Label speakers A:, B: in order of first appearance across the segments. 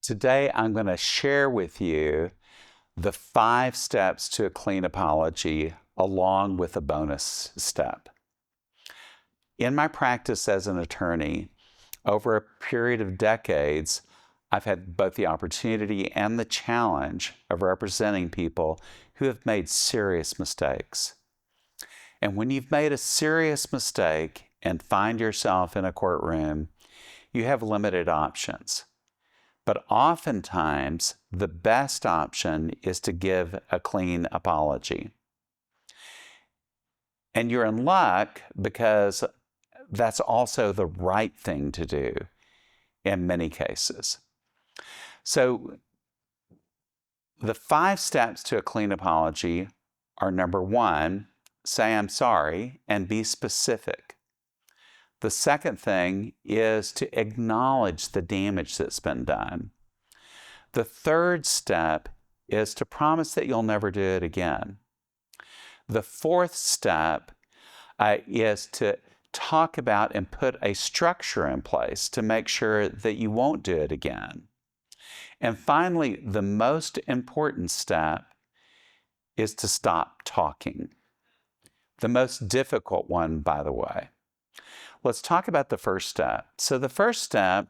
A: Today, I'm going to share with you the 5 steps to a clean apology, along with a bonus step. In my practice as an attorney, over a period of decades, I've had both the opportunity and the challenge of representing people who have made serious mistakes. And when you've made a serious mistake and find yourself in a courtroom, you have limited options. But oftentimes, the best option is to give a clean apology. And you're in luck because that's also the right thing to do in many cases. So the 5 steps to a clean apology are: number 1, say I'm sorry and be specific. The second thing is to acknowledge the damage that's been done. The third step is to promise that you'll never do it again. The fourth step is to talk about and put a structure in place to make sure that you won't do it again. And finally, the most important step is to stop talking. The most difficult one, by the way. Let's talk about the first step. So the first step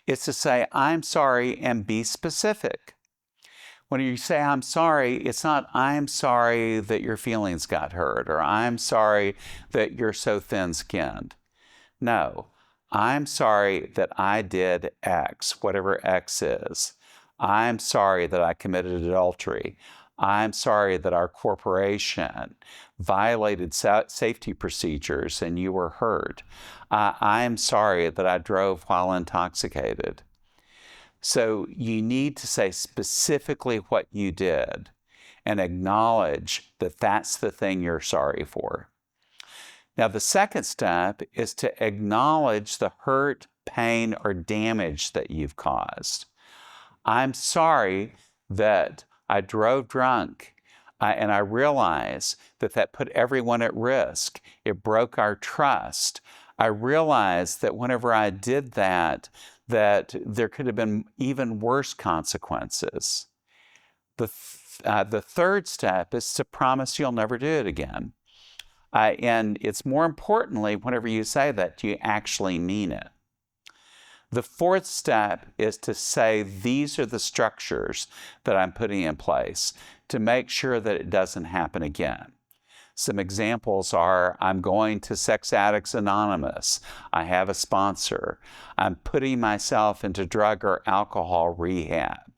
A: is to say, I'm sorry, and be specific. When you say I'm sorry, it's not I'm sorry that your feelings got hurt, or I'm sorry that you're so thin-skinned. No, I'm sorry that I did X, whatever X is. I'm sorry that I committed adultery. I'm sorry that our corporation violated safety procedures and you were hurt. I'm sorry that I drove while intoxicated. So you need to say specifically what you did and acknowledge that that's the thing you're sorry for. Now, the second step is to acknowledge the hurt, pain, or damage that you've caused. I'm sorry that I drove drunk, and I realize that put everyone at risk. It broke our trust. I realized that whenever I did that there could have been even worse consequences. The third step is to promise you'll never do it again. And it's more importantly, whenever you say that, you actually mean it. The fourth step is to say, these are the structures that I'm putting in place to make sure that it doesn't happen again. Some examples are, I'm going to Sex Addicts Anonymous. I have a sponsor. I'm putting myself into drug or alcohol rehab.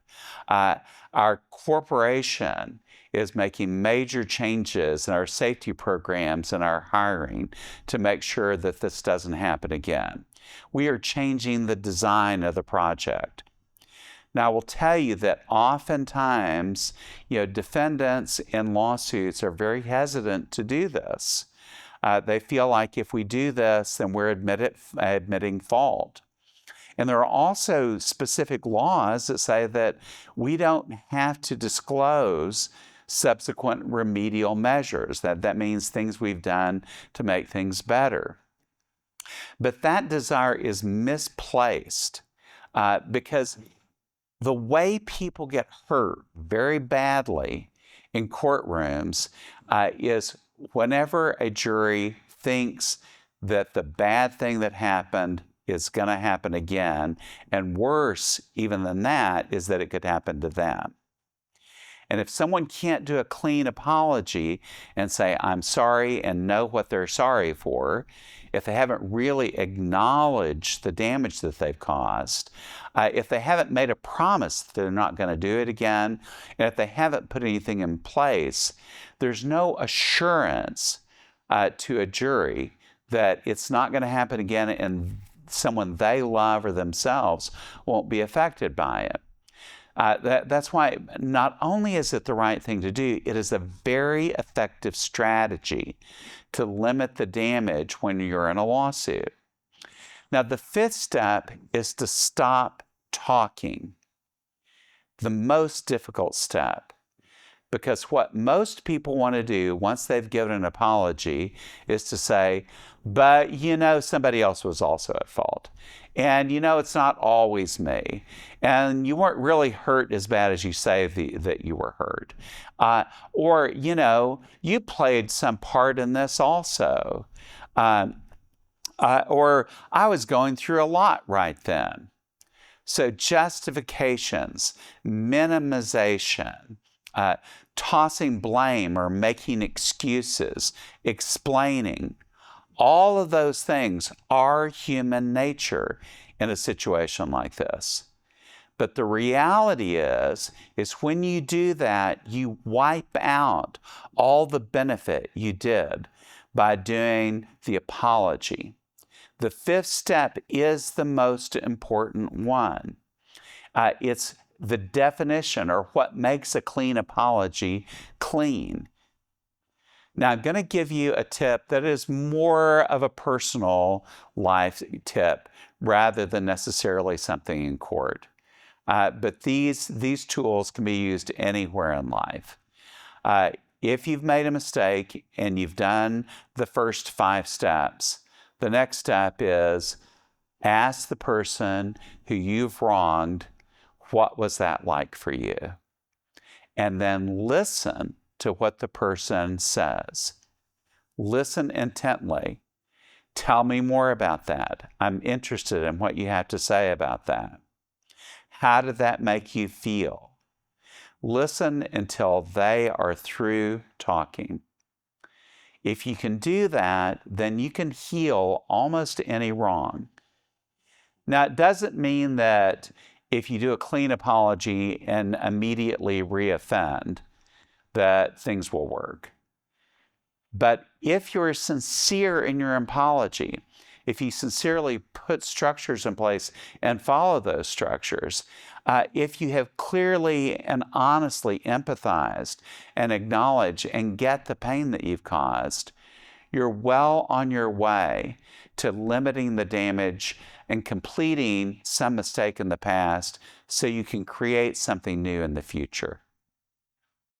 A: Our corporation is making major changes in our safety programs and our hiring to make sure that this doesn't happen again. We are changing the design of the project. Now, I will tell you that oftentimes, defendants in lawsuits are very hesitant to do this. They feel like if we do this, then we're admitting fault. And there are also specific laws that say that we don't have to disclose subsequent remedial measures. That means things we've done to make things better. But that desire is misplaced because the way people get hurt very badly in courtrooms is whenever a jury thinks that the bad thing that happened is going to happen again, and worse even than that is that it could happen to them. And if someone can't do a clean apology and say, I'm sorry, and know what they're sorry for, if they haven't really acknowledged the damage that they've caused, if they haven't made a promise that they're not going to do it again, and if they haven't put anything in place, there's no assurance to a jury that it's not going to happen again and someone they love or themselves won't be affected by it. That's why not only is it the right thing to do, it is a very effective strategy to limit the damage when you're in a lawsuit. Now, the fifth step is to stop talking. The most difficult step. Because what most people want to do once they've given an apology is to say, but somebody else was also at fault. And it's not always me. And you weren't really hurt as bad as you say that you were hurt. Or you played some part in this also. Or I was going through a lot right then. So justifications, minimization, tossing blame or making excuses, explaining, all of those things are human nature in a situation like this. But the reality is when you do that, you wipe out all the benefit you did by doing the apology. The fifth step is the most important one. It's the definition, or what makes a clean apology clean. Now, I'm going to give you a tip that is more of a personal life tip rather than necessarily something in court. But these tools can be used anywhere in life. If you've made a mistake and you've done the first 5 steps, the next step is ask the person who you've wronged, what was that like for you? And then listen to what the person says. Listen intently. Tell me more about that. I'm interested in what you have to say about that. How did that make you feel? Listen until they are through talking. If you can do that, then you can heal almost any wrong. Now, it doesn't mean that if you do a clean apology and immediately reoffend, that things will work. But if you're sincere in your apology, if you sincerely put structures in place and follow those structures, if you have clearly and honestly empathized and acknowledged and get the pain that you've caused, you're well on your way to limiting the damage and completing some mistake in the past so you can create something new in the future.